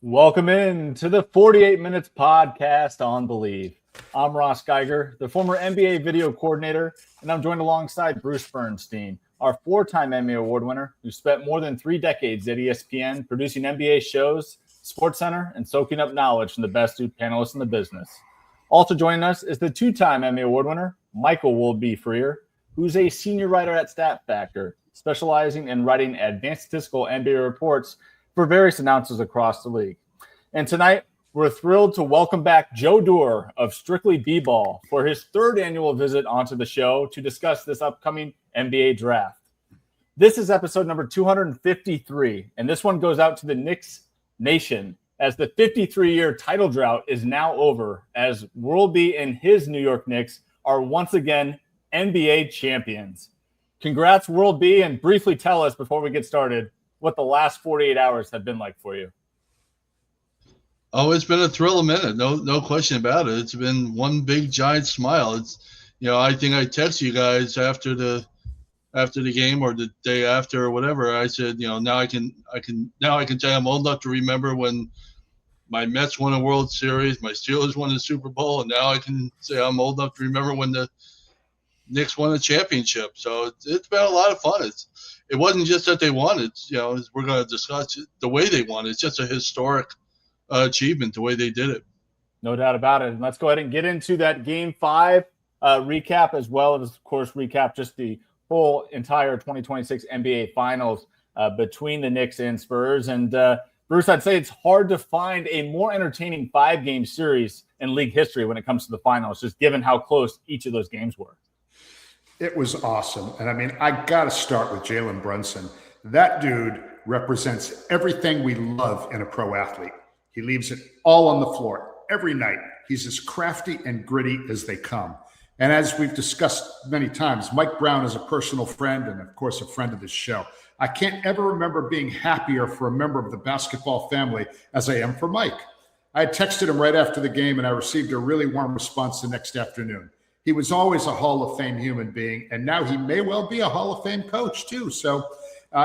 Welcome in to the 48 Minutes podcast on Believe. I'm Ross Geiger, the former NBA video coordinator, and I'm joined alongside Bruce Bernstein, our four-time Emmy Award winner who spent more than 3 decades at ESPN producing NBA shows, SportsCenter, and soaking up knowledge from the best panelists in the business. Also joining us is the 2-time Emmy Award winner, Michael Wolbe-Freer, who's a senior writer at Stat Factor, specializing in writing advanced statistical NBA reports for various announcers across the league. And tonight, we're thrilled to welcome back Joe Doerrer of StrictlyBbal for his 3rd annual visit onto the show to discuss this upcoming NBA draft. This is episode number 253, and this one goes out to the Knicks Nation as the 53-year title drought is now over, as Worldby and his New York Knicks are once again NBA champions. Congrats, Worldby, and briefly tell us before we get started what the last 48 hours have been like for you. Oh, it's been a thrill a minute. No question about it. It's been one big giant smile. It's, I think I text you guys after the game or the day after or whatever. I said, now I can say I'm old enough to remember when my Mets won a World Series, my Steelers won the Super Bowl, and now I can say I'm old enough to remember when the Knicks won a championship. So it's been a lot of fun. It wasn't just that they won. It's, as we're going to discuss the way they won. It's just a historic achievement, the way they did it. No doubt about it. And let's go ahead and get into that Game 5 recap, as well as, of course, recap just the whole entire 2026 NBA Finals between the Knicks and Spurs. And Bruce, I'd say it's hard to find a more entertaining 5-game series in league history when it comes to the finals, just given how close each of those games were. It was awesome. And I got to start with Jalen Brunson. That dude represents everything we love in a pro athlete. He leaves it all on the floor every night. He's as crafty and gritty as they come. And as we've discussed many times, Mike Brown is a personal friend and, of course, a friend of this show. I can't ever remember being happier for a member of the basketball family as I am for Mike. I had texted him right after the game, and I received a really warm response the next afternoon. He was always a Hall of Fame human being, and now he may well be a Hall of Fame coach, too. So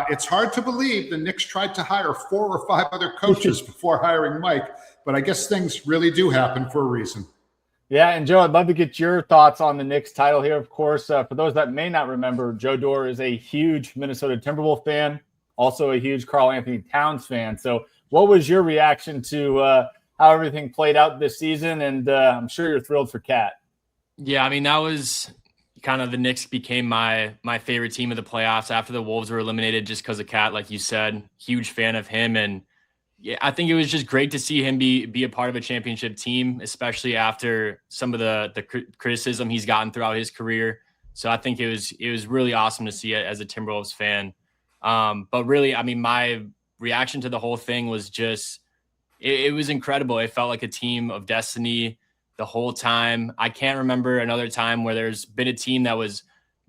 it's hard to believe the Knicks tried to hire 4 or 5 other coaches before hiring Mike, but I guess things really do happen for a reason. Yeah, and Joe, I'd love to get your thoughts on the Knicks title here. Of course, for those that may not remember, Joe Doerrer is a huge Minnesota Timberwolves fan, also a huge Karl-Anthony Towns fan. So what was your reaction to how everything played out this season? And I'm sure you're thrilled for Cat. Yeah, that was kind of the Knicks became my favorite team of the playoffs after the Wolves were eliminated just because of Cat, like you said. Huge fan of him. And yeah, I think it was just great to see him be a part of a championship team, especially after some of the criticism he's gotten throughout his career. So I think it was really awesome to see it as a Timberwolves fan. But really, my reaction to the whole thing was just, it was incredible. It felt like a team of destiny the whole time. I can't remember another time where there's been a team that was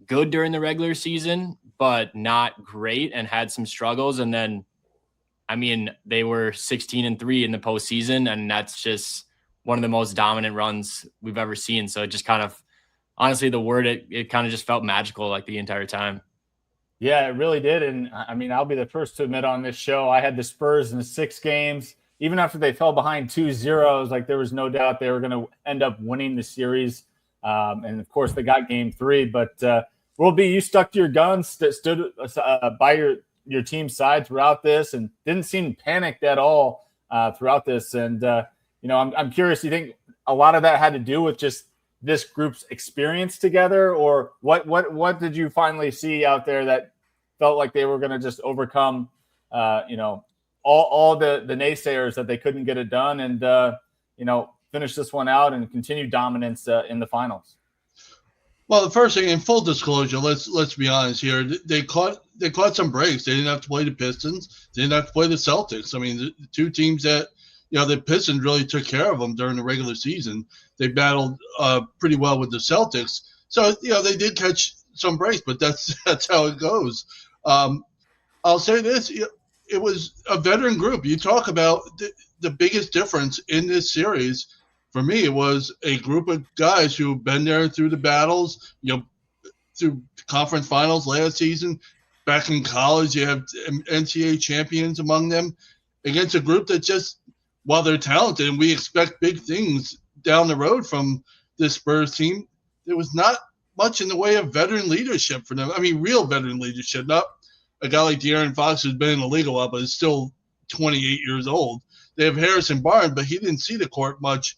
good during the regular season, but not great and had some struggles. And then, they were 16-3 in the postseason, and that's just one of the most dominant runs we've ever seen. So it just kind of, honestly, it kind of just felt magical like the entire time. Yeah, it really did. And I'll be the first to admit on this show, I had the Spurs in 6 games. Even after they fell behind 2-0, like there was no doubt they were going to end up winning the series. And of course, they got Game 3. But Worldby, you stuck to your guns, stood by your team's side throughout this, and didn't seem panicked at all throughout this. And I'm curious. Do you think a lot of that had to do with just this group's experience together, or what did you finally see out there that felt like they were going to just overcome? All the naysayers that they couldn't get it done and, finish this one out and continue dominance in the finals. Well, the first thing, in full disclosure, let's be honest here. They caught some breaks. They didn't have to play the Pistons. They didn't have to play the Celtics. The 2 teams that, the Pistons really took care of them during the regular season. They battled pretty well with the Celtics. So, they did catch some breaks, but that's how it goes. I'll say this. It was a veteran group. You talk about the biggest difference in this series. For me, it was a group of guys who've been there through the battles, through conference finals last season. Back in college, you have NCAA champions among them against a group that just while they're talented and we expect big things down the road from this Spurs team, there was not much in the way of veteran leadership for them. I mean, real veteran leadership, not a guy like De'Aaron Fox who's been in the league a while, but is still 28 years old. They have Harrison Barnes, but he didn't see the court much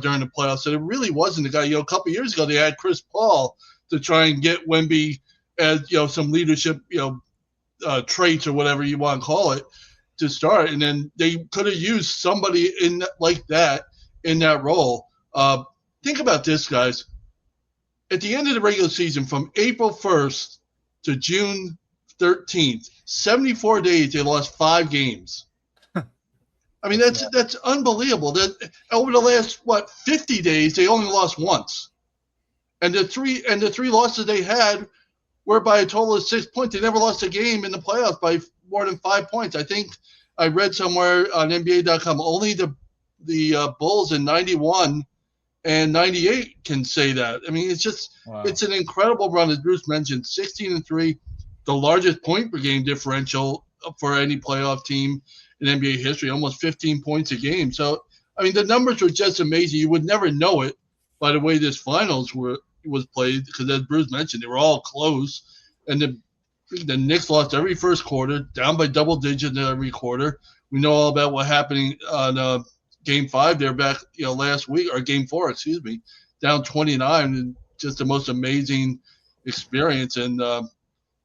during the playoffs. So it really wasn't the guy. A couple of years ago, they had Chris Paul to try and get Wemby as, some leadership, traits or whatever you want to call it to start. And then they could have used somebody like that in that role. Think about this, guys. At the end of the regular season, from April 1st to June 13th, 74 days, they lost 5 games. I mean, that's unbelievable. That over the last 50 days, they only lost once, and the three losses they had were by a total of 6 points. They never lost a game in the playoffs by more than 5 points. I think I read somewhere on NBA.com only the Bulls in '91 and '98 can say that. I mean, it's an incredible run, as Bruce mentioned. 16-3, the largest point per game differential for any playoff team in NBA history, almost 15 points a game. So, I mean, the numbers were just amazing. You would never know it by the way this finals was played, because as Bruce mentioned, they were all close. And the Knicks lost every first quarter, down by double digits in every quarter. We know all about what happened on Game 5 there back, last week, or Game 4, excuse me, down 29, and just the most amazing experience. And OJ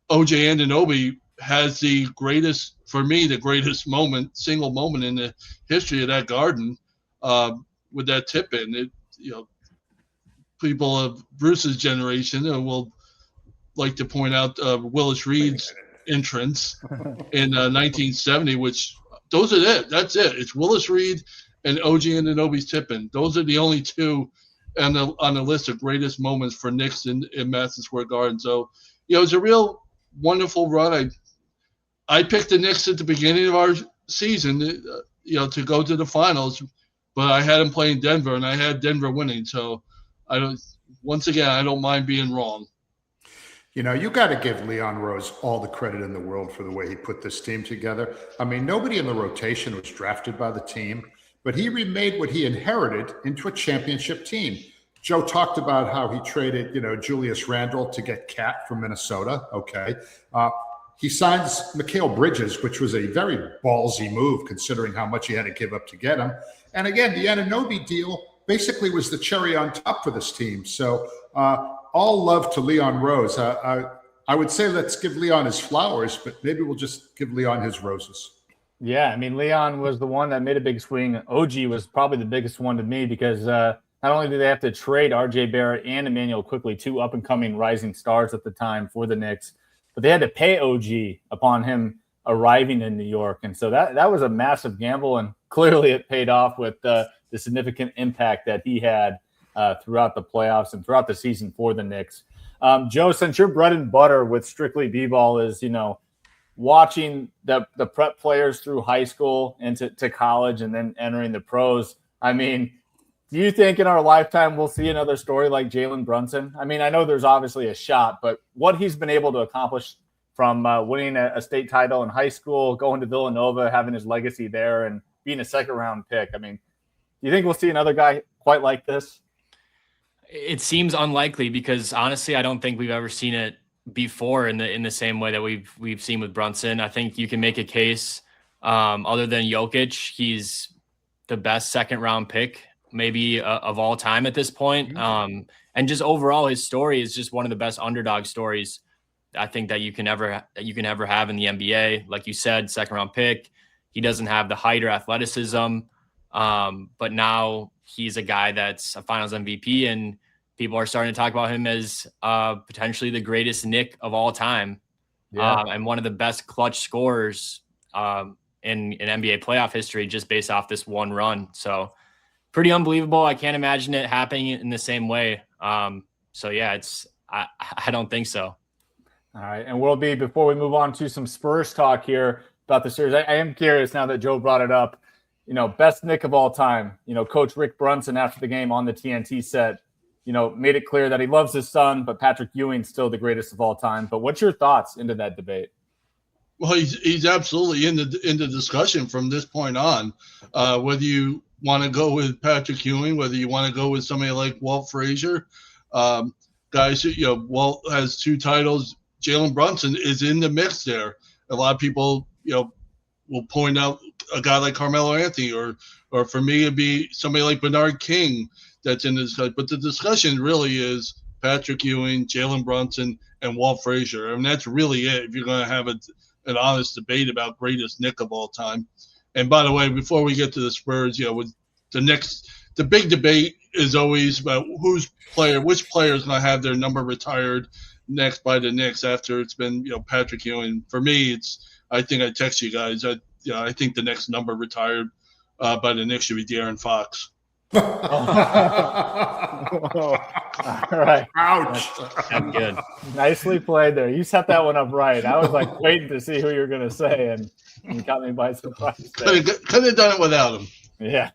Anunoby has the greatest single moment in the history of that Garden with that tip in. People of Bruce's generation will like to point out Willis Reed's entrance in 1970, which those are it. That's it. It's Willis Reed and OG Anunoby's tip-in. Those are the only two on the list of greatest moments for Knicks in Madison Square Garden. So, it was a real wonderful run. I picked the Knicks at the beginning of our season, to go to the finals, but I had them playing Denver, and I had Denver winning. So, I don't mind being wrong. You got to give Leon Rose all the credit in the world for the way he put this team together. I mean, nobody in the rotation was drafted by the team, but he remade what he inherited into a championship team. Joe talked about how he traded, Julius Randle to get Cat from Minnesota. Okay. He signs Mikal Bridges, which was a very ballsy move considering how much he had to give up to get him. And again, the Anunoby deal basically was the cherry on top for this team. So all love to Leon Rose. I would say let's give Leon his flowers, but maybe we'll just give Leon his roses. Yeah, I mean, Leon was the one that made a big swing. OG was probably the biggest one to me because not only did they have to trade RJ Barrett and Emmanuel Quickley, 2 up-and-coming rising stars at the time for the Knicks, but they had to pay OG upon him arriving in New York. And so that was a massive gamble, and clearly it paid off with the significant impact that he had throughout the playoffs and throughout the season for the Knicks. Joe, since your bread and butter with Strictly B-Ball is, watching the prep players through high school into college and then entering the pros, I mean, do you think in our lifetime we'll see another story like Jalen Brunson? I mean, I know there's obviously a shot, but what he's been able to accomplish from winning a state title in high school, going to Villanova, having his legacy there, and being a second-round pick, I mean, do you think we'll see another guy quite like this? It seems unlikely because, honestly, I don't think we've ever seen it before in the same way that we've seen with Brunson. I think you can make a case other than Jokic, he's the best second-round pick maybe of all time at this point. And just overall, his story is just one of the best underdog stories I think that you can ever have in the NBA. Like you said, second-round pick. He doesn't have the height or athleticism, but now he's a guy that's a Finals MVP, and people are starting to talk about him as potentially the greatest Knick of all time, and one of the best clutch scorers in NBA playoff history just based off this one run. So pretty unbelievable. I can't imagine it happening in the same way. So yeah, I don't think so. All right. And we'll be, before we move on to some Spurs talk here about the series, I am curious now that Joe brought it up, best Knick of all time, Coach Rick Brunson after the game on the TNT set, made it clear that he loves his son, but Patrick Ewing's still the greatest of all time. But what's your thoughts into that debate? Well, he's absolutely in the discussion from this point on. Whether you want to go with Patrick Ewing, whether you want to go with somebody like Walt Frazier, guys, Walt has 2 titles. Jalen Brunson is in the mix there. A lot of people, will point out a guy like Carmelo Anthony, or for me, it'd be somebody like Bernard King that's in this. But the discussion really is Patrick Ewing, Jalen Brunson, and Walt Frazier. I mean, that's really it. If you're going to have an honest debate about greatest Knick of all time. And by the way, before we get to the Spurs, with the big debate is always about which player is going to have their number retired next by the Knicks after it's been, Patrick Ewing. For me, I think I text you guys. I think the next number retired by the Knicks should be De'Aaron Fox. All right. Ouch. That's good. Nicely played there. You set that one up right. I was like waiting to see who you were going to say, and you caught me by surprise. Could have done it without him. Yeah.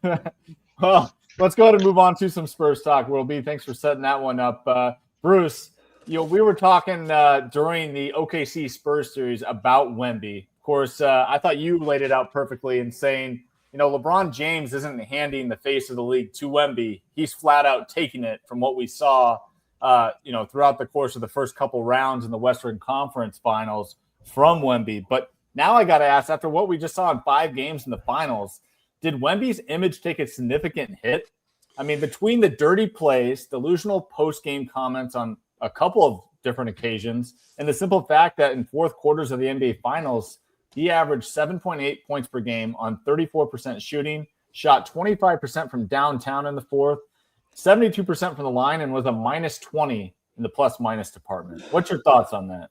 Well, let's go ahead and move on to some Spurs talk. Will B, thanks for setting that one up. Bruce, we were talking during the OKC Spurs series about Wemby. Of course, I thought you laid it out perfectly in saying, LeBron James isn't handing the face of the league to Wemby. He's flat out taking it from what we saw, throughout the course of the first couple rounds in the Western Conference Finals from Wemby. But now I got to ask, after what we just saw in 5 games in the finals, did Wemby's image take a significant hit? I mean, between the dirty plays, delusional post-game comments on a couple of different occasions, and the simple fact that in fourth quarters of the NBA Finals, he averaged 7.8 points per game on 34% shooting, shot 25% from downtown in the fourth, 72% from the line, and was a minus 20 in the plus-minus department. What's your thoughts on that?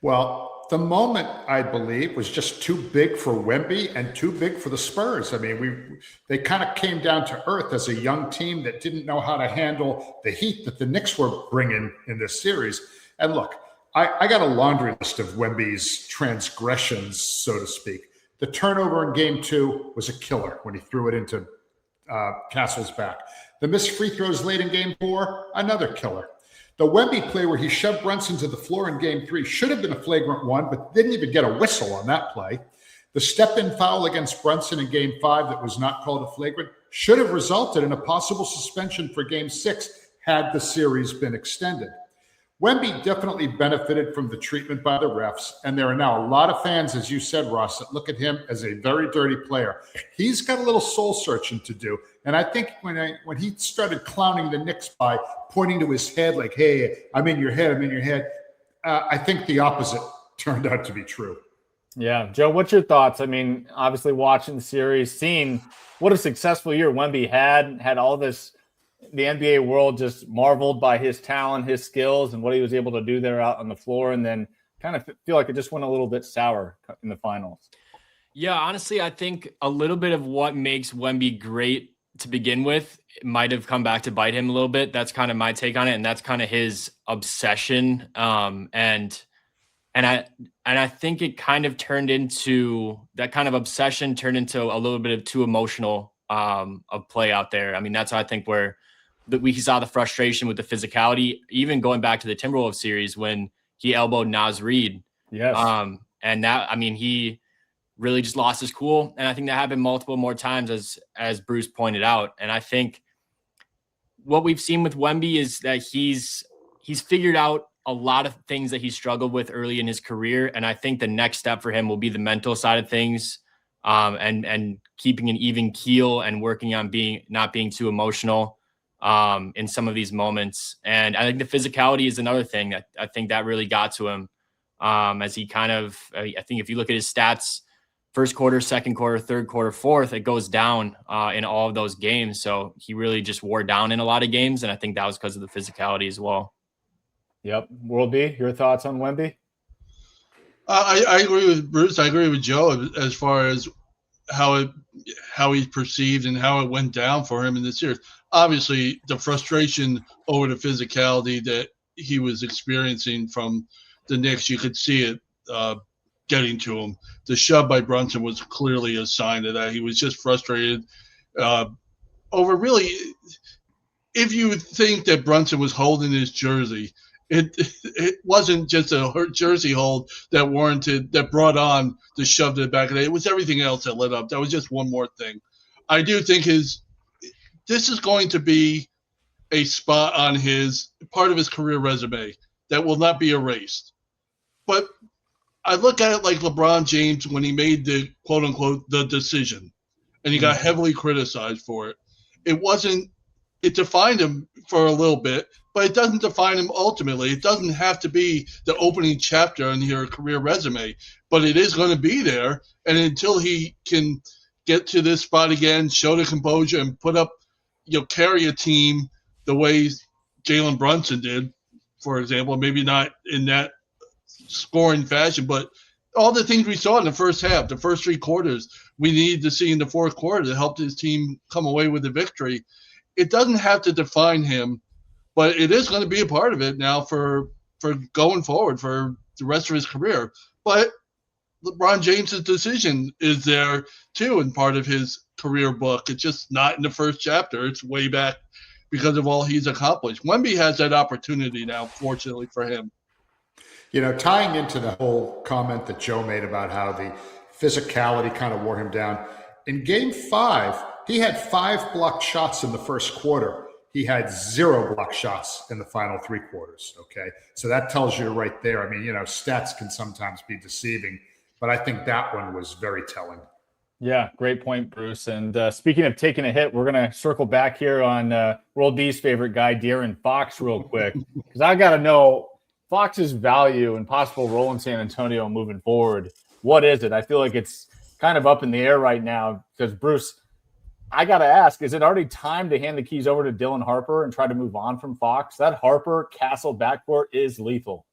Well, the moment, I believe, was just too big for Wemby and too big for the Spurs. I mean, they kind of came down to earth as a young team that didn't know how to handle the heat that the Knicks were bringing in this series. And look, I got a laundry list of Wemby's transgressions, so to speak. The turnover in game 2 was a killer when he threw it into Castle's back. The missed free throws late in game 4, another killer. The Wemby play where he shoved Brunson to the floor in game 3 should have been a flagrant one, but didn't even get a whistle on that play. The step-in foul against Brunson in game 5 that was not called a flagrant should have resulted in a possible suspension for game 6 had the series been extended. Wemby definitely benefited from the treatment by the refs, and there are now a lot of fans, as you said, Ross, that look at him as a very dirty player. He's got a little soul-searching to do, and I think when he started clowning the Knicks by pointing to his head like, hey, I'm in your head, I think the opposite turned out to be true. Yeah. Joe, what's your thoughts? I mean, obviously watching the series, seeing what a successful year Wemby had all this – the NBA world just marveled by his talent, his skills, and what he was able to do there out on the floor, and then kind of feel like it just went a little bit sour in the finals. Yeah, honestly, I think a little bit of what makes Wemby great to begin with might have come back to bite him a little bit. That's kind of my take on it, and that's kind of his obsession. And I think it kind of turned into that kind of obsession turned into a little bit of too emotional of play out there. I mean, that's I think where we saw the frustration with the physicality, even going back to the Timberwolves series when he elbowed Naz Reid. Yes. And that, I mean, he really just lost his cool. And I think that happened multiple more times as Bruce pointed out. And I think what we've seen with Wemby is that he's figured out a lot of things that he struggled with early in his career. And I think the next step for him will be the mental side of things, and keeping an even keel and working on not being too emotional in some of these moments. And I think the physicality is another thing that I think that really got to him, as he kind of, I think if you look at his stats, first quarter, second quarter, third quarter, fourth, it goes down in all of those games. So he really just wore down in a lot of games. And I think that was because of the physicality as well. Yep. World B, your thoughts on Wemby? I agree with Bruce. I agree with Joe as far as how he's perceived and how it went down for him in the series. Obviously, the frustration over the physicality that he was experiencing from the Knicks, you could see it getting to him. The shove by Brunson was clearly a sign of that. He was just frustrated over really. If you think that Brunson was holding his jersey It wasn't just a jersey hold that brought on the shove to the back of it. It was everything else that led up. That was just one more thing. I do think this is going to be a spot on part of his career resume that will not be erased. But I look at it like LeBron James when he made the quote unquote the decision, and he got heavily criticized for it. It defined him for a little bit, but it doesn't define him ultimately. It doesn't have to be the opening chapter in your career resume, but it is going to be there. And until he can get to this spot again, show the composure, and put up, carry a team the way Jalen Brunson did, for example, maybe not in that scoring fashion, but all the things we saw in the first half, the first three quarters, we needed to see in the fourth quarter to help his team come away with the victory. It doesn't have to define him, but it is going to be a part of it now for going forward for the rest of his career. But LeBron James's decision is there too in part of his career book. It's just not in the first chapter. It's way back because of all he's accomplished. Wemby has that opportunity now, fortunately for him. Tying into the whole comment that Joe made about how the physicality kind of wore him down, in Game 5, he had 5 blocked shots in the first quarter. He had 0 blocked shots in the final 3 quarters, okay? So that tells you right there. I mean, stats can sometimes be deceiving, but I think that one was very telling. Yeah, great point, Bruce. And speaking of taking a hit, we're going to circle back here on World D's favorite guy, De'Aaron Fox, real quick, because I got to know Fox's value and possible role in San Antonio moving forward. What is it? I feel like it's kind of up in the air right now because, Bruce, I got to ask, is it already time to hand the keys over to Dylan Harper and try to move on from Fox? That Harper-Castle backcourt is lethal.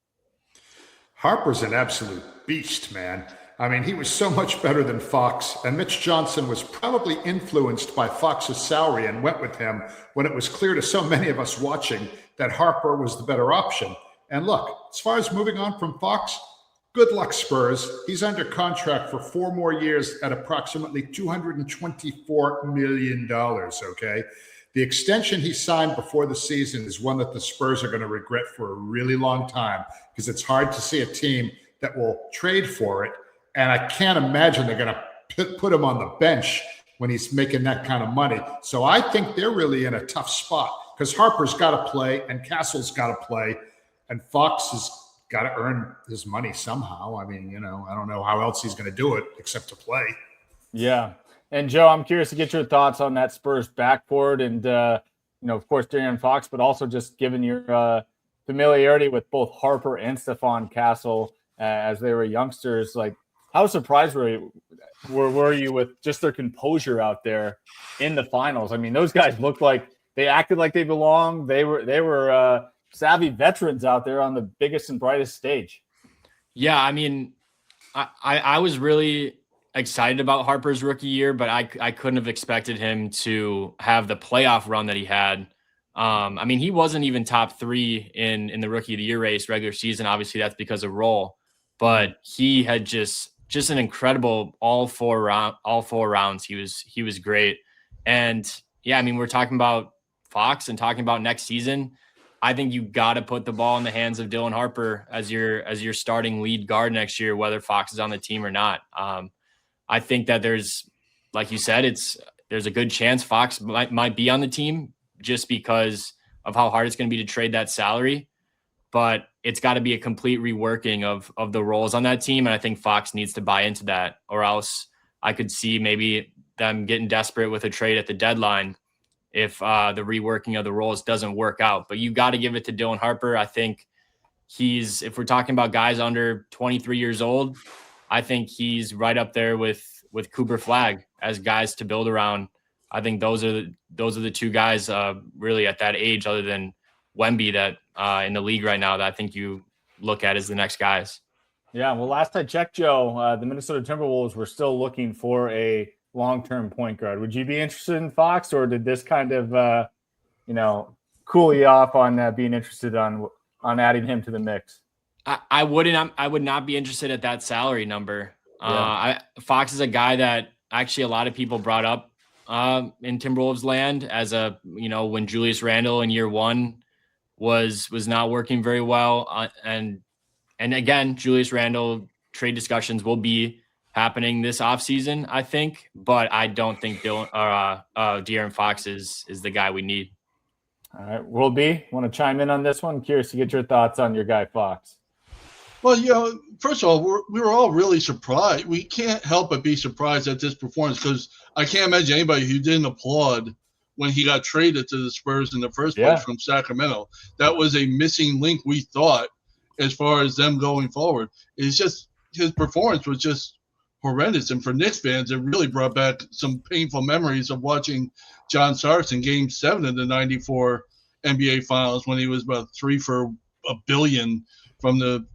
Harper's an absolute beast, man. I mean, he was so much better than Fox, and Mitch Johnson was probably influenced by Fox's salary and went with him when it was clear to so many of us watching that Harper was the better option. And look, as far as moving on from Fox, good luck, Spurs. He's under contract for 4 more years at approximately $224 million, okay? The extension he signed before the season is one that the Spurs are going to regret for a really long time because it's hard to see a team that will trade for it. And I can't imagine they're going to put him on the bench when he's making that kind of money. So I think they're really in a tough spot because Harper's got to play and Castle's got to play. And Fox has got to earn his money somehow. I mean, I don't know how else he's going to do it except to play. Yeah. And Joe, I'm curious to get your thoughts on that Spurs backcourt and, of course, De'Aaron Fox, but also just given your familiarity with both Harper and Stephon Castle as they were youngsters. Like, how surprised were you with just their composure out there in the finals? I mean, those guys looked like they acted like they belonged. They were savvy veterans out there on the biggest and brightest stage. Yeah, I mean, I was really excited about Harper's rookie year, but I couldn't have expected him to have the playoff run that he had. I mean, he wasn't even top 3 in the rookie of the year race regular season. Obviously, that's because of role, but he had just an incredible all four rounds. He was great. And yeah, I mean, we're talking about Fox and talking about next season. I think you got to put the ball in the hands of Dylan Harper as your starting lead guard next year, whether Fox is on the team or not. I think that there's, like you said, there's a good chance Fox might be on the team just because of how hard it's going to be to trade that salary. But it's got to be a complete reworking of the roles on that team. And I think Fox needs to buy into that, or else I could see maybe them getting desperate with a trade at the deadline if the reworking of the roles doesn't work out. But you got to give it to Dylan Harper. I think if we're talking about guys under 23 years old, I think he's right up there with Cooper Flagg as guys to build around. I think those are the 2 guys really at that age, other than Wemby, that in the league right now that I think you look at as the next guys. Yeah, well, last I checked, Joe, the Minnesota Timberwolves were still looking for a long-term point guard. Would you be interested in Fox, or did this kind of, cool you off on being interested on adding him to the mix? I would not be interested at that salary number. Yeah. Fox is a guy that actually a lot of people brought up in Timberwolves land as when Julius Randle in year 1 was not working very well. And again, Julius Randle trade discussions will be happening this offseason, I think, but I don't think De'Aaron Fox is the guy we need. All right, Will B, want to chime in on this one? Curious to get your thoughts on your guy Fox. Well, first of all, we were all really surprised. We can't help but be surprised at this performance because I can't imagine anybody who didn't applaud when he got traded to the Spurs in the first place from Sacramento. That was a missing link, we thought, as far as them going forward. It's just his performance was just horrendous. And for Knicks fans, it really brought back some painful memories of watching John Starks in Game 7 of the 94 NBA Finals when he was about 3 for $1 billion from the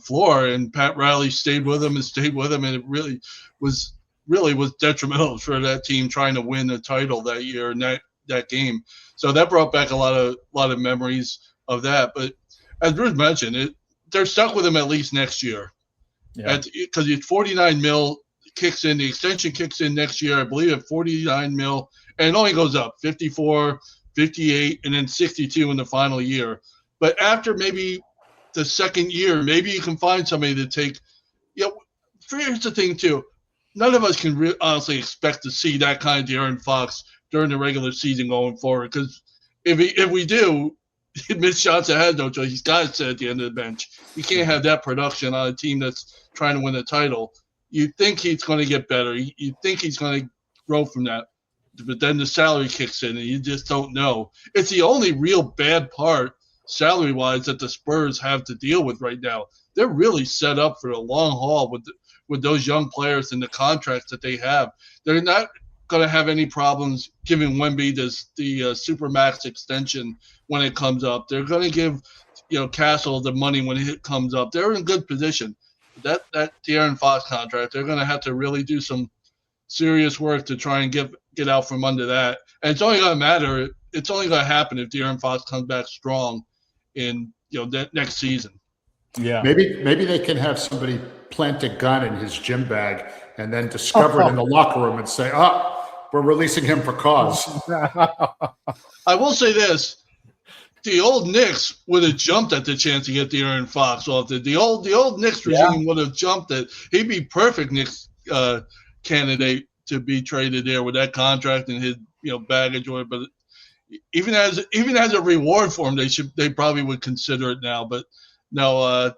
floor, and Pat Riley stayed with him, and it really was detrimental for that team trying to win a title that year and that game. So that brought back a lot of memories of that. But as Bruce mentioned, they're stuck with him at least next year, because it's $49 million kicks in. The extension kicks in next year, I believe, at $49 million, and it only goes up 54, 58, and then 62 in the final year. But after maybe the second year, maybe you can find somebody to take. Here's the thing too. None of us can honestly expect to see that kind of De'Aaron Fox during the regular season going forward. Because if we do, Mitch Johnson has no choice. He's got to sit at the end of the bench. You can't have that production on a team that's trying to win a title. You think he's going to get better. You think he's going to grow from that. But then the salary kicks in, and you just don't know. It's the only real bad part, salary-wise, that the Spurs have to deal with right now. They're really set up for a long haul with those young players and the contracts that they have. They're not going to have any problems giving Wemby the Supermax extension when it comes up. They're going to give Castle the money when it comes up. They're in good position. That De'Aaron Fox contract, they're going to have to really do some serious work to try and get out from under that. And it's only going to matter. It's only going to happen if De'Aaron Fox comes back strong in that next season. Yeah, maybe they can have somebody plant a gun in his gym bag and then discover it in the locker room and say, we're releasing him for cause. I will say this. The old Knicks would have jumped at the chance to get De'Aaron Fox off. The old Knicks regime would have jumped at. He'd be perfect Knicks candidate to be traded there with that contract and his baggage. But even as a reward for him, they probably would consider it now. But no,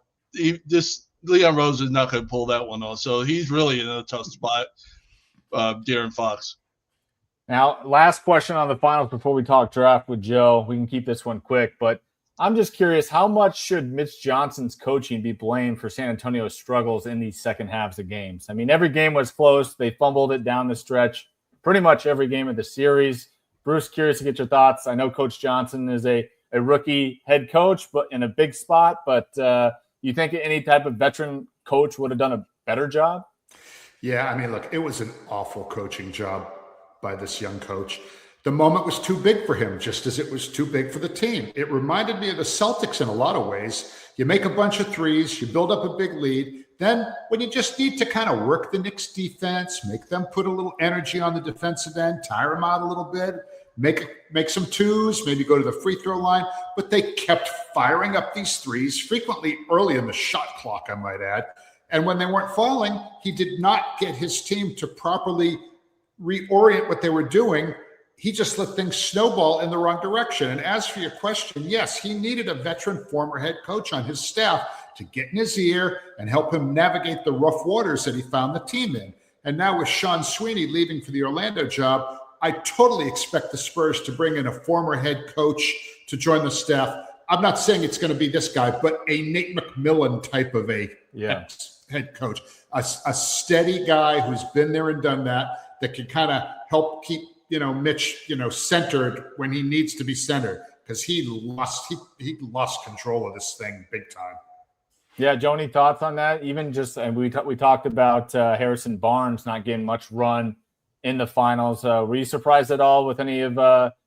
Leon Rose is not going to pull that one off. So he's really in a tough spot, De'Aaron Fox. Now, last question on the finals before we talk draft with Joe. We can keep this one quick, but I'm just curious, how much should Mitch Johnson's coaching be blamed for San Antonio's struggles in these second halves of games? I mean, every game was close. They fumbled it down the stretch pretty much every game of the series. Bruce, curious to get your thoughts. I know Coach Johnson is a rookie head coach, but in a big spot. But you think any type of veteran coach would have done a better job? Yeah, I mean, look, it was an awful coaching job by this young coach. The moment was too big for him, just as it was too big for the team. It reminded me of the Celtics in a lot of ways. You make a bunch of threes, you build up a big lead. Then when you just need to kind of work the Knicks defense, make them put a little energy on the defensive end, tire them out a little bit, make some twos, maybe go to the free throw line. But they kept firing up these threes, frequently early in the shot clock, I might add. And when they weren't falling, he did not get his team to properly reorient what they were doing. He just let things snowball in the wrong direction. And as for your question, yes, he needed a veteran former head coach on his staff to get in his ear and help him navigate the rough waters that he found the team in. And now with Sean Sweeney leaving for the Orlando job, I totally expect the Spurs to bring in a former head coach to join the staff. I'm not saying it's going to be this guy, but a Nate McMillan type of a head coach, a steady guy who's been there and done that can kind of help keep Mitch centered when he needs to be centered, because he lost control of this thing big time. Yeah, Joe, any thoughts on that? Even just, and we talked about Harrison Barnes not getting much run in the finals. Were you surprised at all with any of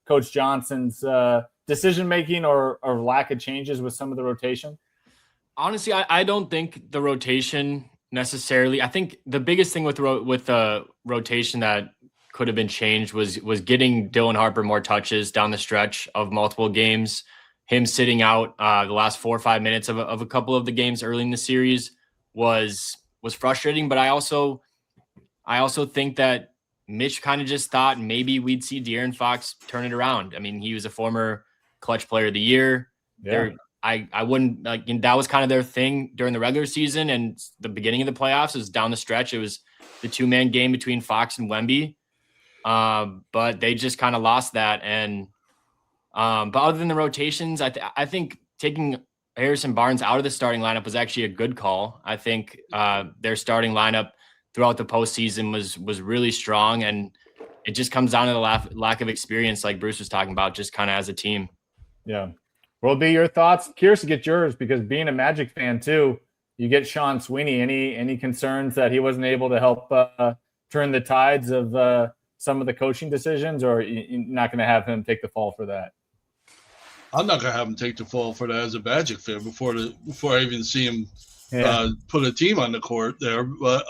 Coach Johnson's decision making or lack of changes with some of the rotation? Honestly, I don't think the rotation necessarily. I think the biggest thing with the rotation that could have been changed was getting Dylan Harper more touches down the stretch of multiple games. him sitting out the last 4 or 5 minutes of a couple of the games early in the series was frustrating. But I also think that Mitch kind of just thought maybe we'd see De'Aaron Fox turn it around. I mean, he was a former clutch player of the year. Yeah. I wouldn't like, that was kind of their thing during the regular season, and the beginning of the playoffs was down the stretch. It was the 2-man game between Fox and Wemby. But they just kind of lost that. And, but other than the rotations, I think taking Harrison Barnes out of the starting lineup was actually a good call. I think, their starting lineup throughout the postseason was really strong, and it just comes down to the lack of experience, like Bruce was talking about, just kind of as a team. Yeah. What will be your thoughts? Curious to get yours, because being a Magic fan too, you get Sean Sweeney. Any concerns that he wasn't able to help turn the tides of some of the coaching decisions, or you're not going to have him take the fall for that? I'm not going to have him take the fall for that as a Magic fan before I even see him put a team on the court there. But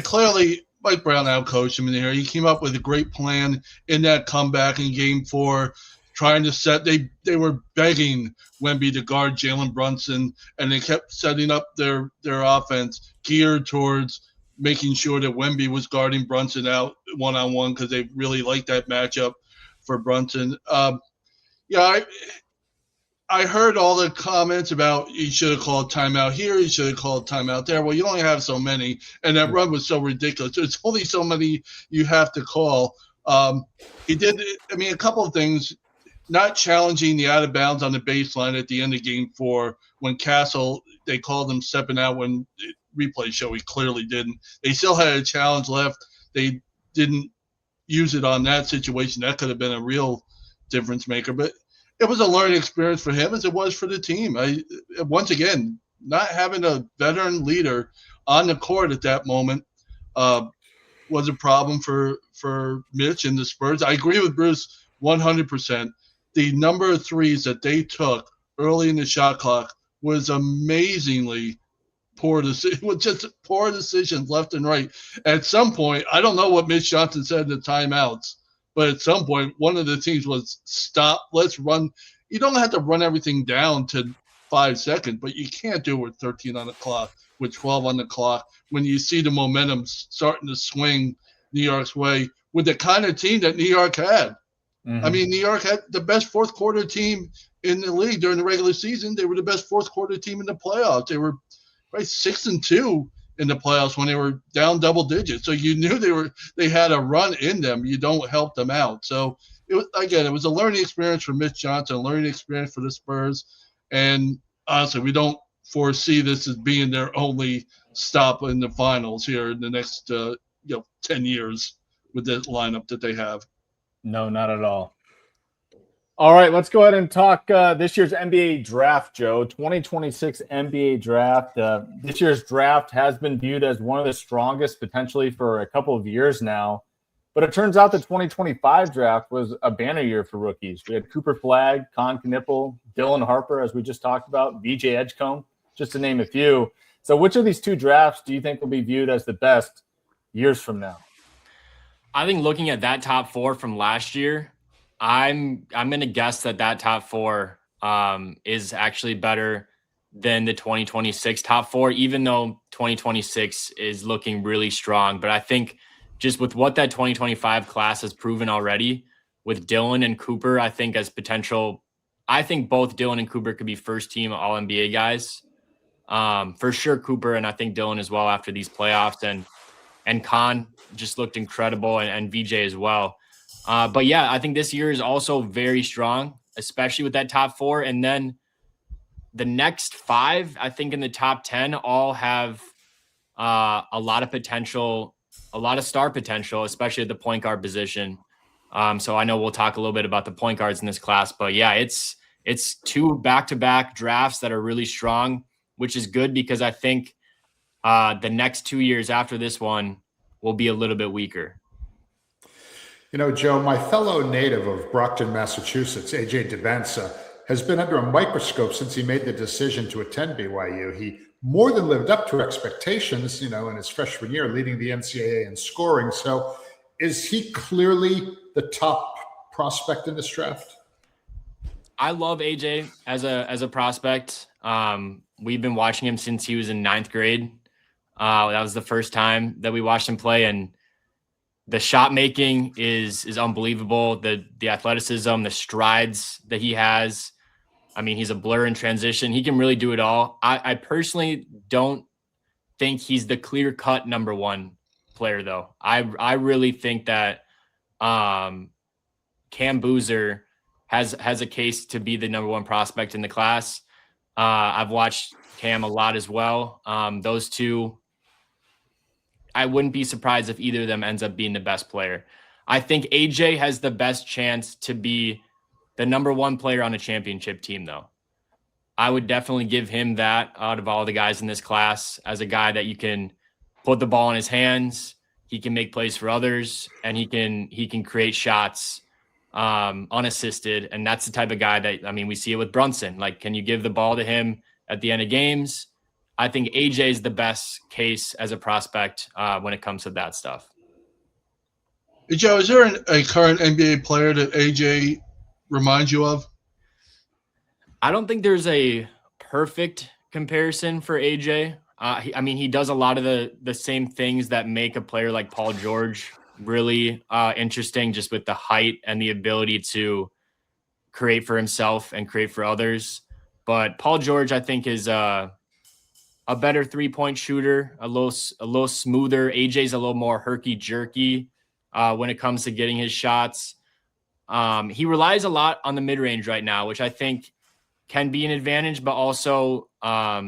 clearly Mike Brown outcoached him in there. He came up with a great plan in that comeback in Game 4, trying to set. They were begging Wemby to guard Jalen Brunson, and they kept setting up their offense geared towards making sure that Wemby was guarding Brunson out one-on-one, because they really liked that matchup for Brunson. I heard all the comments about he should have called timeout here, he should have called timeout there. Well, you only have so many, and that run was so ridiculous. There's only so many you have to call. He did, a couple of things, not challenging the out of bounds on the baseline at the end of Game 4 when Castle, they called him stepping out when replay show he clearly didn't. They still had a challenge left. They didn't use it on that situation. That could have been a real difference maker, but it was a learning experience for him as it was for the team. Once again, not having a veteran leader on the court at that moment was a problem for Mitch and the Spurs. I agree with Bruce 100%. The number of threes that they took early in the shot clock was amazingly poor decision. It was just poor decisions left and right. At some point, I don't know what Mitch Johnson said in the timeouts, but at some point, one of the teams was stop. Let's run. You don't have to run everything down to 5 seconds, but you can't do it with 13 on the clock, with 12 on the clock, when you see the momentum starting to swing New York's way with the kind of team that New York had. Mm-hmm. New York had the best fourth quarter team in the league during the regular season. They were the best fourth quarter team in the playoffs. They were 6-2 in the playoffs when they were down double digits. So you knew they had a run in them. You don't help them out. So it was a learning experience for Mitch Johnson, a learning experience for the Spurs. And honestly, we don't foresee this as being their only stop in the finals here in the next 10 years with the lineup that they have. No, not at all. All right, let's go ahead and talk this year's NBA draft, Joe. 2026 NBA draft. This year's draft has been viewed as one of the strongest potentially for a couple of years now. But it turns out the 2025 draft was a banner year for rookies. We had Cooper Flagg, Con Knipple, Dylan Harper, as we just talked about, VJ Edgecombe, just to name a few. So which of these two drafts do you think will be viewed as the best years from now? I think looking at that top 4 from last year, I'm going to guess that top 4 is actually better than the 2026 top 4, even though 2026 is looking really strong. But I think just with what that 2025 class has proven already with Dylan and Cooper, I think as potential, I think both Dylan and Cooper could be first team All-NBA guys. For sure Cooper, and I think Dylan as well after these playoffs, and Con just looked incredible, and VJ as well. But yeah, I think this year is also very strong, especially with that top 4. And then the next 5, I think in the top 10 all have a lot of potential, a lot of star potential, especially at the point guard position. So I know we'll talk a little bit about the point guards in this class, but yeah, it's 2 back-to-back drafts that are really strong, which is good because I think the next 2 years after this one will be a little bit weaker. Joe, my fellow native of Brockton, Massachusetts, AJ Dybantsa, has been under a microscope since he made the decision to attend BYU. He more than lived up to expectations, in his freshman year, leading the NCAA in scoring. So is he clearly the top prospect in this draft? I love AJ as a prospect. We've been watching him since he was in 9th grade. That was the first time that we watched him play, and the shot making is unbelievable. The athleticism, the strides that he has. I mean, he's a blur in transition. He can really do it all. I personally don't think he's the clear-cut number one player, though. I really think that Cam Boozer has a case to be the number one prospect in the class. I've watched Cam a lot as well. Those two, I wouldn't be surprised if either of them ends up being the best player. I think AJ has the best chance to be the number one player on a championship team, though. I would definitely give him that out of all the guys in this class as a guy that you can put the ball in his hands. He can make plays for others, and he can create shots unassisted. And that's the type of guy that, I mean, we see it with Brunson. Like, can you give the ball to him at the end of games? I think AJ is the best case as a prospect when it comes to that stuff. Hey, Joe, is there a current NBA player that AJ reminds you of? I don't think there's a perfect comparison for AJ. He does a lot of the same things that make a player like Paul George really interesting, just with the height and the ability to create for himself and create for others. But Paul George, I think, is a better three-point shooter, a little smoother. AJ's a little more herky-jerky when it comes to getting his shots. He relies a lot on the mid-range right now, which I think can be an advantage, but also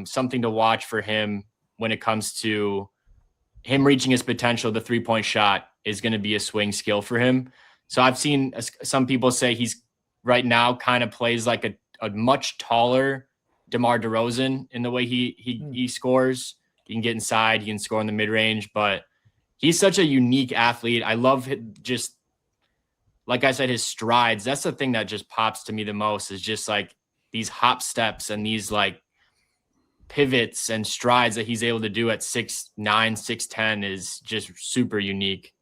something to watch for him when it comes to him reaching his potential. The three-point shot is going to be a swing skill for him. So I've seen some people say he's right now kind of plays like a much taller DeMar DeRozan in the way he scores. He can get inside, he can score in the mid-range, but he's such a unique athlete. I love just, like I said, his strides. That's the thing that just pops to me the most, is just like these hop steps and these like pivots and strides that he's able to do at 6'9", 6'10" is just super unique.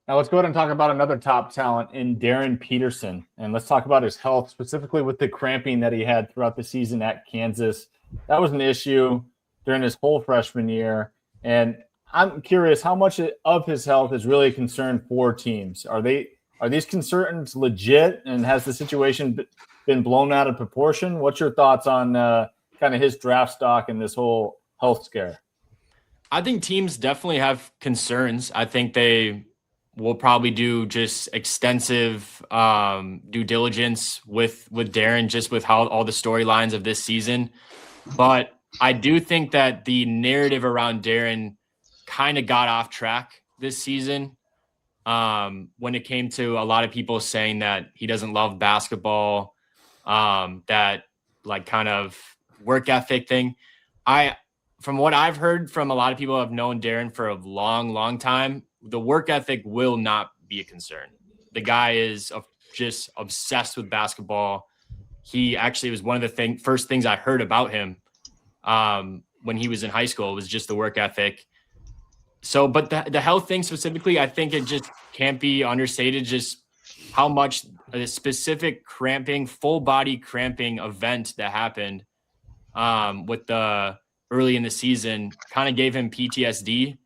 Now let's go ahead and talk about another top talent in Darryn Peterson. And let's talk about his health, specifically with the cramping that he had throughout the season at Kansas. That was an issue during his whole freshman year. And I'm curious how much of his health is really a concern for teams. Are these concerns legit, and has the situation been blown out of proportion? What's your thoughts on kind of his draft stock and this whole health scare? I think teams definitely have concerns. I think they will probably do just extensive due diligence with Darryn, just with how all the storylines of this season. But I do think that the narrative around Darryn kind of got off track this season when it came to a lot of people saying that he doesn't love basketball, that like kind of work ethic thing. From what I've heard from a lot of people who have known Darryn for a long, long time, the work ethic will not be a concern. The guy is just obsessed with basketball. He actually was one of the first things I heard about him when he was in high school, was just the work ethic. So, but the health thing specifically, I think it just can't be understated just how much a specific cramping, full body cramping event that happened with the early in the season kind of gave him PTSD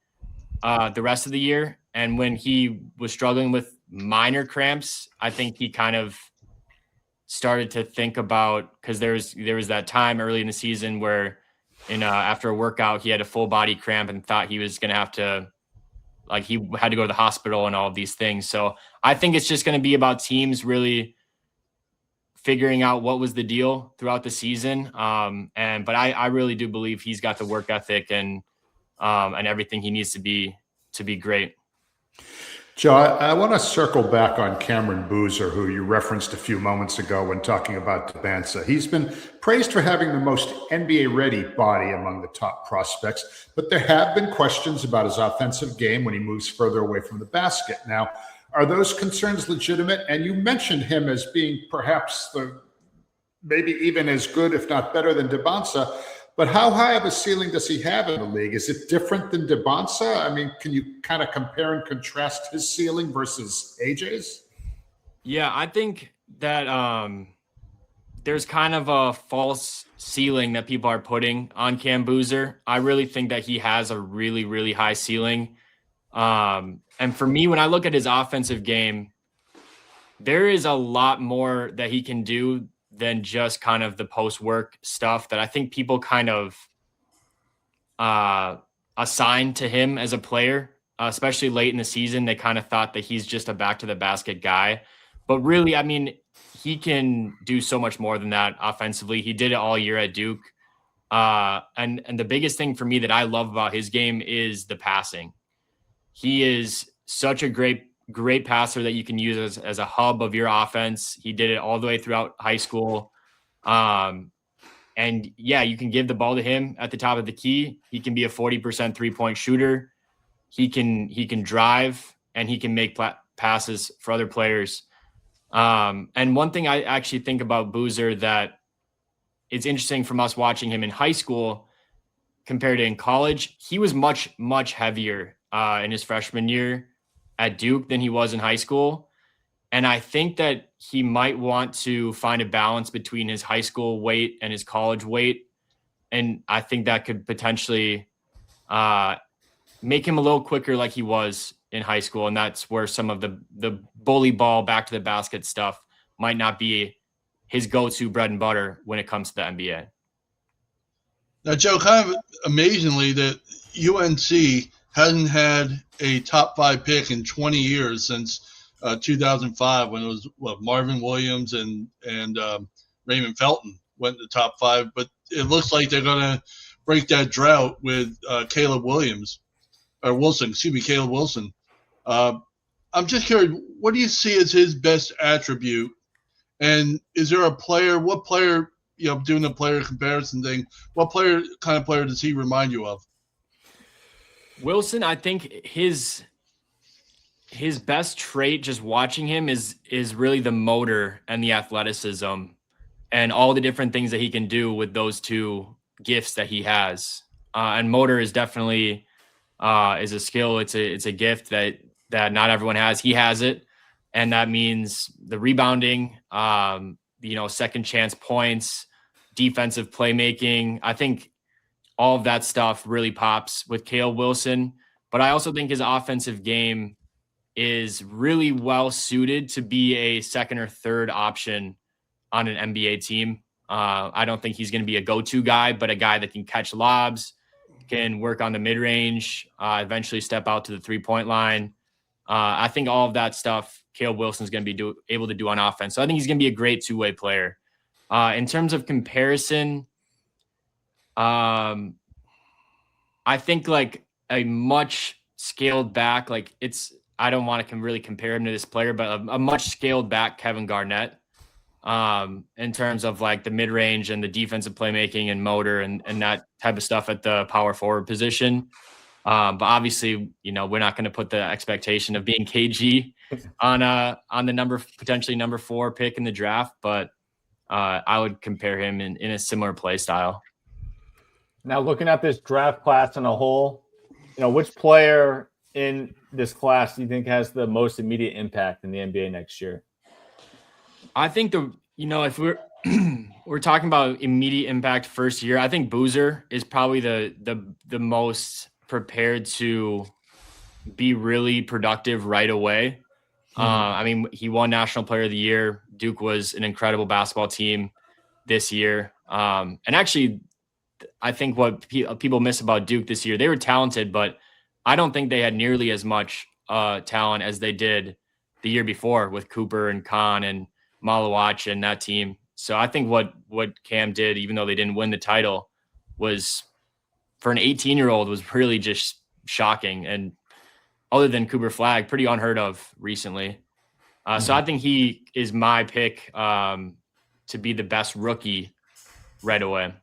the rest of the year. And when he was struggling with minor cramps, I think he kind of started to think about, because there was that time early in the season where after a workout, he had a full body cramp and thought he was going to have to, like, he had to go to the hospital and all of these things. So I think it's just going to be about teams really figuring out what was the deal throughout the season. But I really do believe he's got the work ethic and everything he needs to be great. Joe, I want to circle back on Cameron Boozer, who you referenced a few moments ago when talking about Dybantsa. He's been praised for having the most NBA-ready body among the top prospects, but there have been questions about his offensive game when he moves further away from the basket. Now, are those concerns legitimate? And you mentioned him as being perhaps maybe even as good, if not better, than Dybantsa. But how high of a ceiling does he have in the league? Is it different than Dybantsa? I mean, can you kind of compare and contrast his ceiling versus AJ's? Yeah, I think that there's kind of a false ceiling that people are putting on Cam Boozer. I really think that he has a really, really high ceiling. And for me, when I look at his offensive game, there is a lot more that he can do than just kind of the post work stuff that I think people kind of assign to him as a player, especially late in the season. They kind of thought that he's just a back to the basket guy, but really, I mean, he can do so much more than that offensively. He did it all year at Duke. And the biggest thing for me that I love about his game is the passing. He is such a great passer that you can use as a hub of your offense. He did it all the way throughout high school. And yeah, you can give the ball to him at the top of the key. He can be a 40% 3-point shooter. He can drive, and he can make passes for other players. And one thing I actually think about Boozer that it's interesting from us watching him in high school compared to in college, he was much, much heavier in his freshman year at Duke than he was in high school. And I think that he might want to find a balance between his high school weight and his college weight. And I think that could potentially make him a little quicker like he was in high school. And that's where some of the bully ball back to the basket stuff might not be his go-to bread and butter when it comes to the NBA. Now, Joe, kind of amazingly that UNC hasn't had a top 5 pick in 20 years since 2005 when it was Marvin Williams and Raymond Felton went in the top 5. But it looks like they're going to break that drought with Caleb Wilson. I'm just curious, what do you see as his best attribute? And is there what player, doing the player comparison thing, what kind of player does he remind you of? Wilson, I think his best trait, just watching him, is really the motor and the athleticism and all the different things that he can do with those two gifts that he has. And motor is definitely is a skill. It's a gift that not everyone has. He has it. And that means the rebounding, second chance points, defensive playmaking. I think all of that stuff really pops with Caleb Wilson. But I also think his offensive game is really well suited to be a second or third option on an NBA team. I don't think he's going to be a go-to guy, but a guy that can catch lobs, can work on the mid-range, eventually step out to the 3-point line. I think all of that stuff Caleb Wilson's going to be able to do on offense. So I think he's going to be a great two-way player. In terms of comparison, I think like a much scaled back, I don't want to really compare him to this player, but a much scaled back Kevin Garnett in terms of like the mid-range and the defensive playmaking and motor and that type of stuff at the power forward position. But obviously, we're not going to put the expectation of being KG on the potentially number 4 pick in the draft, but I would compare him in a similar play style. Now, looking at this draft class in a whole, which player in this class do you think has the most immediate impact in the NBA next year? I think if we're talking about immediate impact first year, I think Boozer is probably the most prepared to be really productive right away. He won National Player of the Year. Duke was an incredible basketball team this year. And actually, I think what people miss about Duke this year, they were talented, but I don't think they had nearly as much talent as they did the year before with Cooper and Khan and Malawach and that team. So I think what Cam did, even though they didn't win the title, was for an 18-year-old was really just shocking. And other than Cooper Flag, pretty unheard of recently. So I think he is my pick to be the best rookie right away.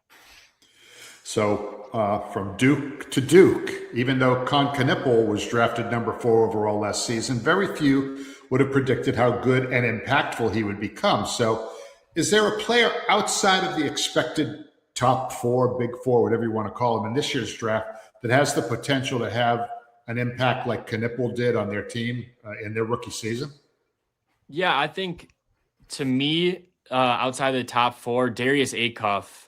So from Duke to Duke, even though Con Knippel was drafted number 4 overall last season, very few would have predicted how good and impactful he would become. So is there a player outside of the expected top 4, big 4, whatever you want to call him in this year's draft that has the potential to have an impact like Knippel did on their team in their rookie season? Yeah, I think to me, outside of the top four, Darius Acuff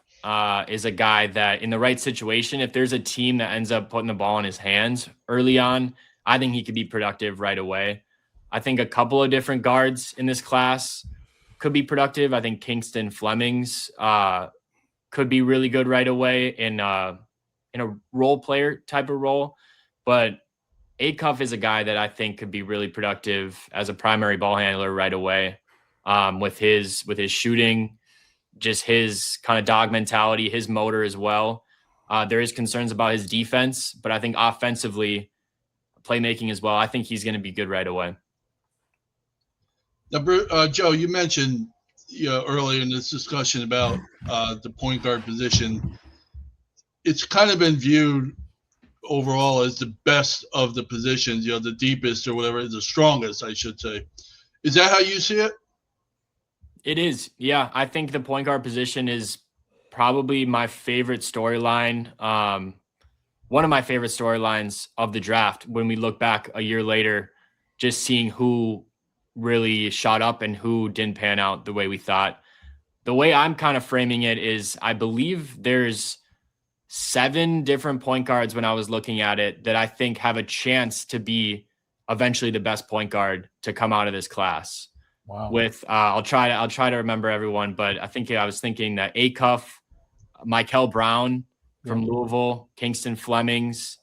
is a guy that in the right situation, if there's a team that ends up putting the ball in his hands early on, I think he could be productive right away. I think a couple of different guards in this class could be productive. I think Kingston Flemings could be really good right away in a role player type of role. But Acuff is a guy that I think could be really productive as a primary ball handler right away, with his shooting, just his kind of dog mentality, his motor as well. There is concerns about his defense, but I think offensively, playmaking as well, I think he's going to be good right away. Now, Joe, you mentioned earlier in this discussion about the point guard position. It's kind of been viewed overall as the best of the positions, the deepest or whatever, the strongest, I should say. Is that how you see it? It is. Yeah. I think the point guard position is probably my favorite storyline. One of my favorite storylines of the draft when we look back a year later, just seeing who really shot up and who didn't pan out the way we thought. The way I'm kind of framing it is I believe there's 7 different point guards when I was looking at it that I think have a chance to be eventually the best point guard to come out of this class. Wow. With I'll try to remember everyone, but I was thinking that Acuff, Michael Brown from Louisville, Kingston Flemings,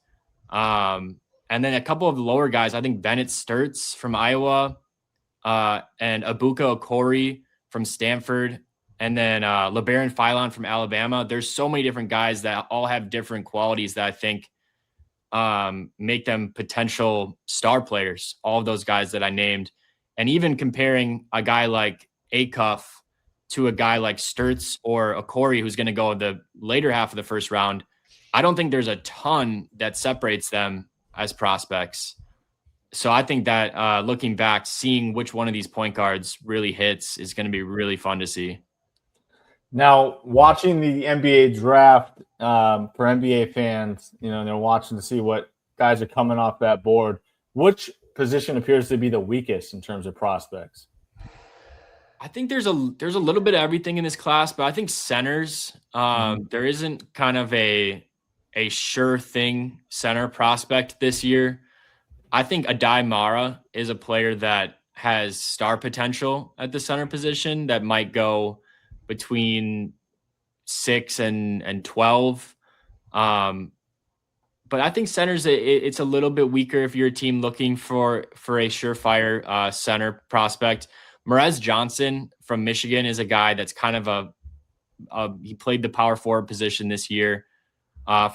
and then a couple of the lower guys. I think Bennett Sturts from Iowa, and Abuka Okori from Stanford, and then LeBaron Philon from Alabama. There's so many different guys that all have different qualities that I think make them potential star players, all of those guys that I named. And even comparing a guy like Acuff to a guy like Sturts or Okori, who's going to go the later half of the first round, I don't think there's a ton that separates them as prospects. So I think that looking back, seeing which one of these point guards really hits is going to be really fun to see. Now, watching the NBA draft for NBA fans, they're watching to see what guys are coming off that board. Which position appears to be the weakest in terms of prospects? I think there's a little bit of everything in this class, but I think centers, there isn't kind of a sure thing center prospect this year. I think Adai Mara is a player that has star potential at the center position that might go between 6 and 12. But I think centers, it's a little bit weaker if you're a team looking for a surefire center prospect. Mitch Johnson from Michigan is a guy that's kind of he played the power forward position this year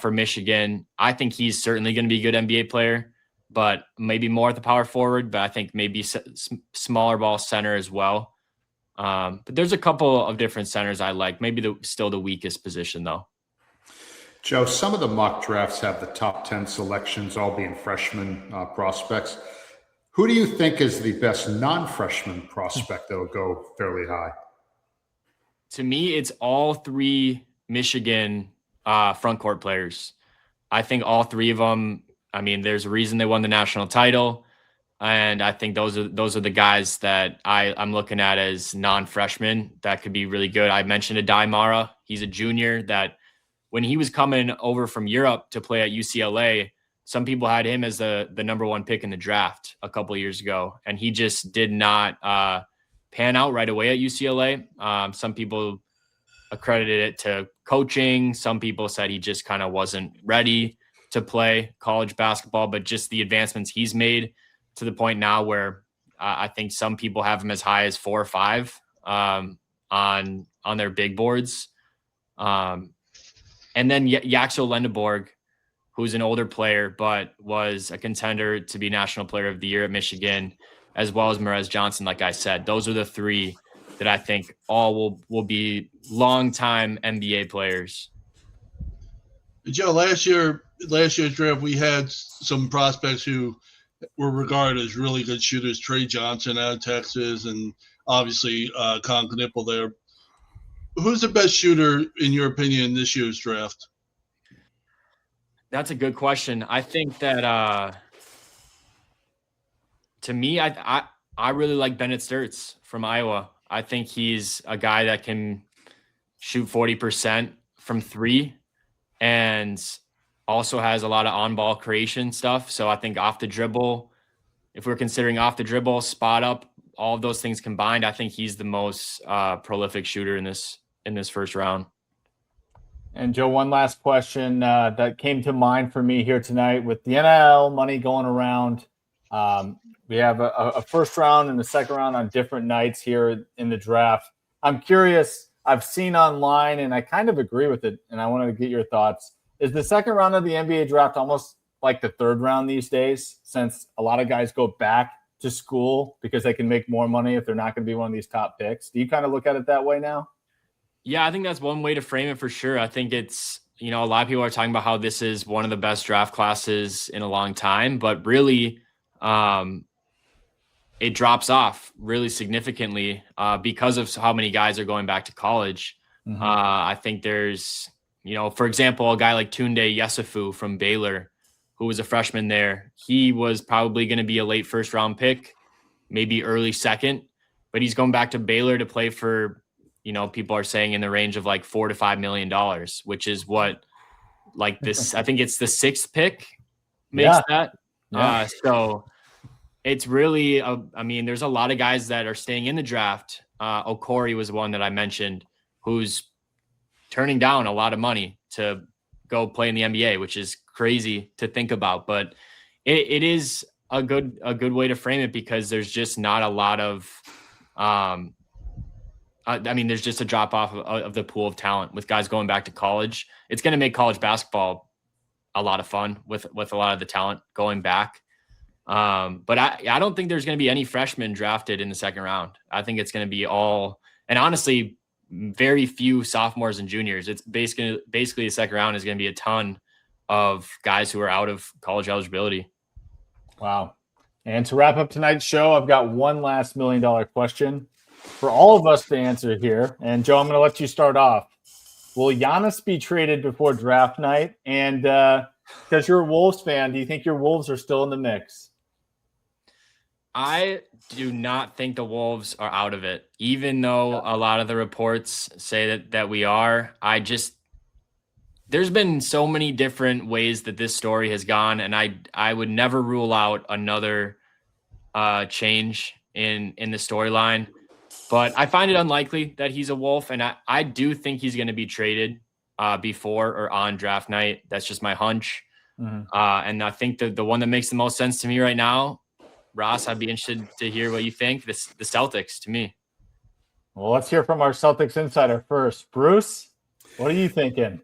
for Michigan. I think he's certainly going to be a good NBA player, but maybe more at the power forward, but I think maybe smaller ball center as well. But there's a couple of different centers I like. Maybe still the weakest position, though. Joe, some of the mock drafts have the top 10 selections all being freshman prospects. Who do you think is the best non-freshman prospect that will go fairly high? To me, it's all 3 Michigan front court players. I think all 3 of them, there's a reason they won the national title. And I think those are the guys that I'm looking at as non-freshmen that could be really good. I mentioned Adai Mara. He's a junior that when he was coming over from Europe to play at UCLA, some people had him as the number 1 pick in the draft a couple of years ago. And he just did not pan out right away at UCLA. Some people accredited it to coaching. Some people said he just kind of wasn't ready to play college basketball, but just the advancements he's made to the point now where I think some people have him as high as 4 or 5 on their big boards. And then Yaxel Lendeborg, who's an older player, but was a contender to be National Player of the Year at Michigan, as well as Mitch Johnson. Like I said, those are the 3 that I think all will be longtime NBA players. Joe, last year's draft, we had some prospects who were regarded as really good shooters. Trey Johnson out of Texas, and obviously Con Knippel there. Who's the best shooter, in your opinion, in this year's draft? That's a good question. I think that to me, I really like Bennett Sturts from Iowa. I think he's a guy that can shoot 40% from three and also has a lot of on-ball creation stuff. So I think off the dribble, if we're considering off the dribble, spot up, all of those things combined, I think he's the most prolific shooter in this first round. And Joe, one last question that came to mind for me here tonight with the NIL money going around. We have a first round and a second round on different nights here in the draft. I'm curious. I've seen online, and I kind of agree with it, and I wanted to get your thoughts. Is the second round of the NBA draft almost like the third round these days, since a lot of guys go back to school because they can make more money if they're not going to be one of these top picks? Do you kind of look at it that way now? Yeah, I think that's one way to frame it for sure. I think it's, a lot of people are talking about how this is one of the best draft classes in a long time, but really it drops off really significantly because of how many guys are going back to college. Mm-hmm. I think there's, for example, a guy like Tunde Yesufu from Baylor, who was a freshman there. He was probably going to be a late first round pick, maybe early second, but he's going back to Baylor to play for, people are saying in the range of like $4 to $5 million, which is what, like this, I think it's the sixth pick makes that. Yeah. So it's really, there's a lot of guys that are staying in the draft. Okori was one that I mentioned, who's turning down a lot of money to go play in the NBA, which is crazy to think about. But it is a good way to frame it, because there's just not a lot of, there's just a drop off of the pool of talent with guys going back to college. It's going to make college basketball a lot of fun with a lot of the talent going back. But I don't think there's going to be any freshmen drafted in the second round. I think it's going to be all, and honestly, very few sophomores and juniors. It's basically the second round is going to be a ton of guys who are out of college eligibility. Wow. And to wrap up tonight's show, I've got one last $1 million question for all of us to answer here. And Joe, I'm going to let you start off. Will Giannis be traded before draft night? And because you're a Wolves fan, do you think your Wolves are still in the mix? I do not think the Wolves are out of it, even though a lot of the reports say that we are. There's been so many different ways that this story has gone, and I would never rule out another change in the storyline. But I find it unlikely that he's a Wolf, and I do think he's going to be traded before or on draft night. That's just my hunch. Mm-hmm. And I think the one that makes the most sense to me right now, Ross, I'd be interested to hear what you think. The Celtics, to me. Well, let's hear from our Celtics insider first. Bruce, what are you thinking?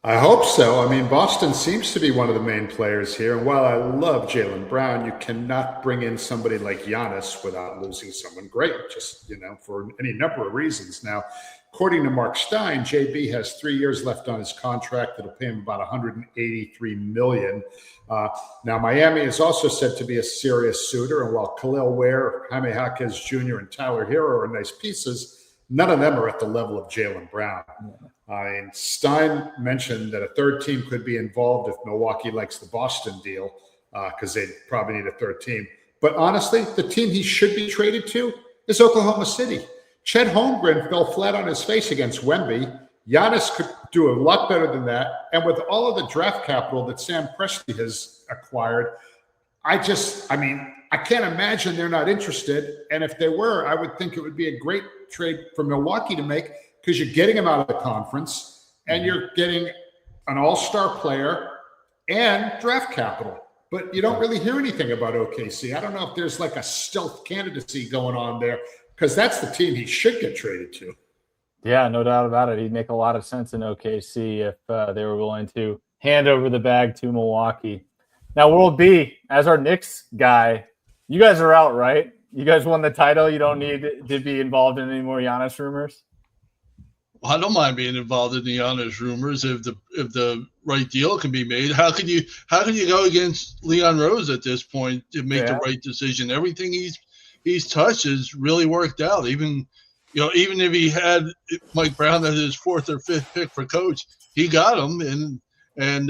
I hope so. Boston seems to be one of the main players here. And while I love Jaylen Brown, you cannot bring in somebody like Giannis without losing someone great, just, for any number of reasons. Now, according to Mark Stein, JB has 3 years left on his contract that'll pay him about $183 million. Now, Miami is also said to be a serious suitor. And while Khalil Ware, Jaime Jaquez Jr., and Tyler Hero are nice pieces, none of them are at the level of Jaylen Brown. Stein mentioned that a third team could be involved if Milwaukee likes the Boston deal, because they probably need a third team. But honestly, the team he should be traded to is Oklahoma City. Chet Holmgren fell flat on his face against Wemby. Giannis could do a lot better than that. And with all of the draft capital that Sam Presti has acquired, I can't imagine they're not interested. And if they were, I would think it would be a great trade for Milwaukee to make, because you're getting him out of the conference and you're getting an all-star player and draft capital. But you don't really hear anything about OKC. I don't know if there's like a stealth candidacy going on there, because that's the team he should get traded to. Yeah, no doubt about it. He'd make a lot of sense in OKC if they were willing to hand over the bag to Milwaukee. Now, World B, as our Knicks guy, you guys are out, right? You guys won the title. You don't need to be involved in any more Giannis rumors? Well, I don't mind being involved in the Giannis rumors if the right deal can be made. How can you go against Leon Rose at this point to make the right decision? Everything he's touched has really worked out. Even if he had Mike Brown as his fourth or fifth pick for coach, he got him, and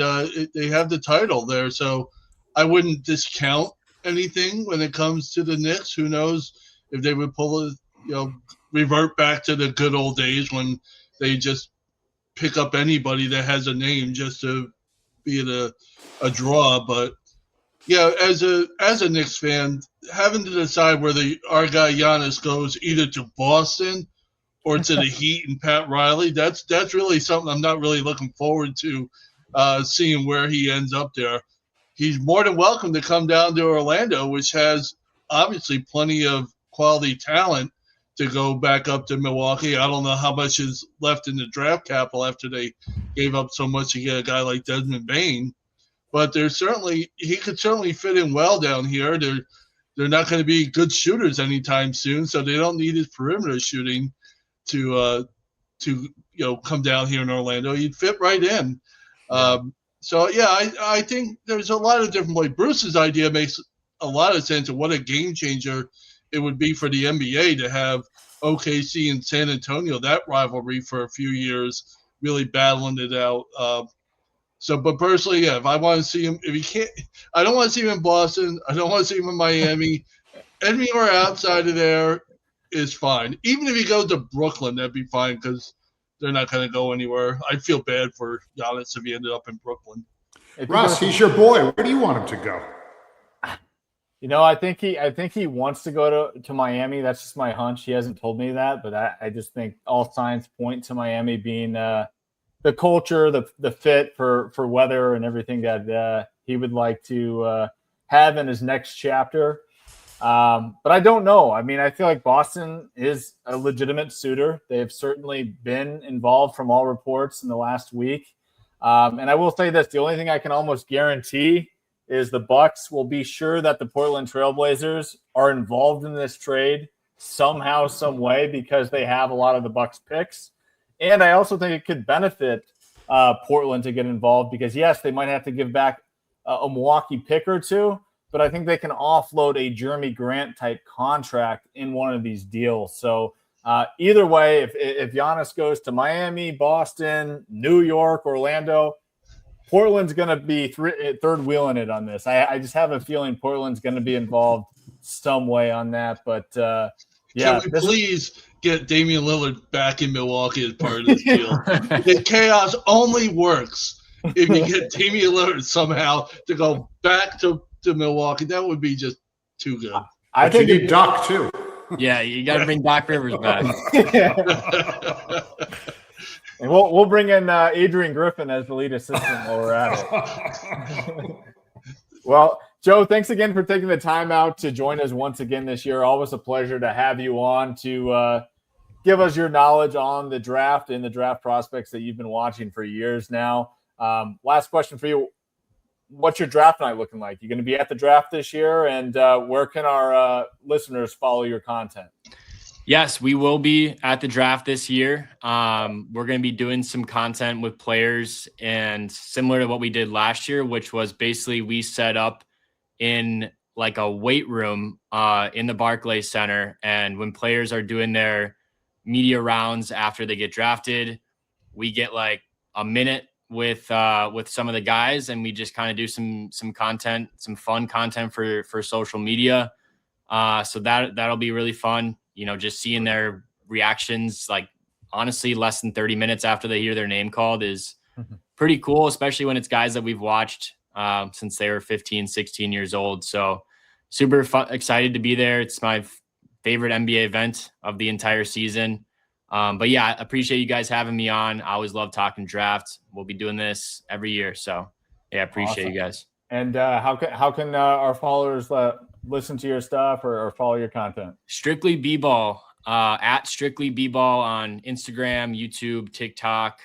they have the title there. So I wouldn't discount anything when it comes to the Knicks. Who knows if they would pull revert back to the good old days when they just pick up anybody that has a name just to be a draw. But yeah, as a Knicks fan, having to decide whether our guy Giannis goes either to Boston or to the Heat and Pat Riley, that's really something I'm not really looking forward to seeing where he ends up there. He's more than welcome to come down to Orlando, which has obviously plenty of quality talent to go back up to Milwaukee. I don't know how much is left in the draft capital after they gave up so much to get a guy like Desmond Bane. But he could certainly fit in well down here. They're not going to be good shooters anytime soon, so they don't need his perimeter shooting to come down here in Orlando. He'd fit right in. So yeah, I think there's a lot of different ways. Bruce's idea makes a lot of sense, and what a game changer it would be for the NBA to have OKC and San Antonio, that rivalry for a few years, really battling it out. But personally, yeah, if I want to see him, if he can't, I don't want to see him in Boston. I don't want to see him in Miami. Anywhere outside of there is fine. Even if he goes to Brooklyn, that'd be fine because they're not going to go anywhere. I'd feel bad for Giannis if he ended up in Brooklyn. Russ, he's your boy. Where do you want him to go? I think he wants to go to Miami. That's just my hunch. He hasn't told me that, but I just think all signs point to Miami being the culture, the fit for weather and everything that he would like to have in his next chapter. But I don't know. I mean, I feel like Boston is a legitimate suitor. They've certainly been involved from all reports in the last week. And I will say this, the only thing I can almost guarantee is the Bucks will be sure that the Portland Trailblazers are involved in this trade somehow, some way, because they have a lot of the Bucks picks. And I also think it could benefit Portland to get involved because, yes, they might have to give back a Milwaukee pick or two, but I think they can offload a Jeremy Grant type contract in one of these deals. So either way, if Giannis goes to Miami, Boston, New York, Orlando, Portland's going to be third wheeling it on this. I just have a feeling Portland's going to be involved some way on that. But yeah, can we please get Damian Lillard back in Milwaukee as part of this deal? The chaos only works if you get Damian Lillard somehow to go back to Milwaukee. That would be just too good. I think you need Doc too. Yeah, you got to bring Doc Rivers back. And we'll bring in Adrian Griffin as the lead assistant while we're at it. Well, Joe, thanks again for taking the time out to join us once again this year. Always a pleasure to have you on to give us your knowledge on the draft and the draft prospects that you've been watching for years now. Last question for you. What's your draft night looking like? You going to be at the draft this year? And where can our listeners follow your content? Yes, we will be at the draft this year. We're going to be doing some content with players and similar to what we did last year, which was basically we set up in like a weight room in the Barclays Center. And when players are doing their media rounds after they get drafted, we get like a minute with some of the guys, and we just kind of do some content, some fun content for social media. So that'll be really fun. Just seeing their reactions, like honestly, less than 30 minutes after they hear their name called is pretty cool, especially when it's guys that we've watched since they were 15, 16 years old. So super excited to be there. It's my favorite NBA event of the entire season. But yeah, I appreciate you guys having me on. I always love talking drafts. We'll be doing this every year. So yeah, appreciate you guys. And how can our followers listen to your stuff or follow your content? StrictlyBbal, at StrictlyBbal on Instagram, YouTube, TikTok,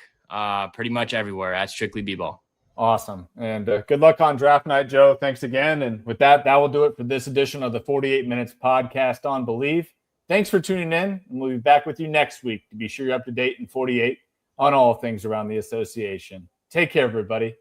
pretty much everywhere at StrictlyBbal. Awesome. And good luck on draft night, Joe. Thanks again. And with that will do it for this edition of the 48 Minutes Podcast on Believe. Thanks for tuning in, and we'll be back with you next week to be sure you're up to date in 48 on all things around the association. Take care, everybody.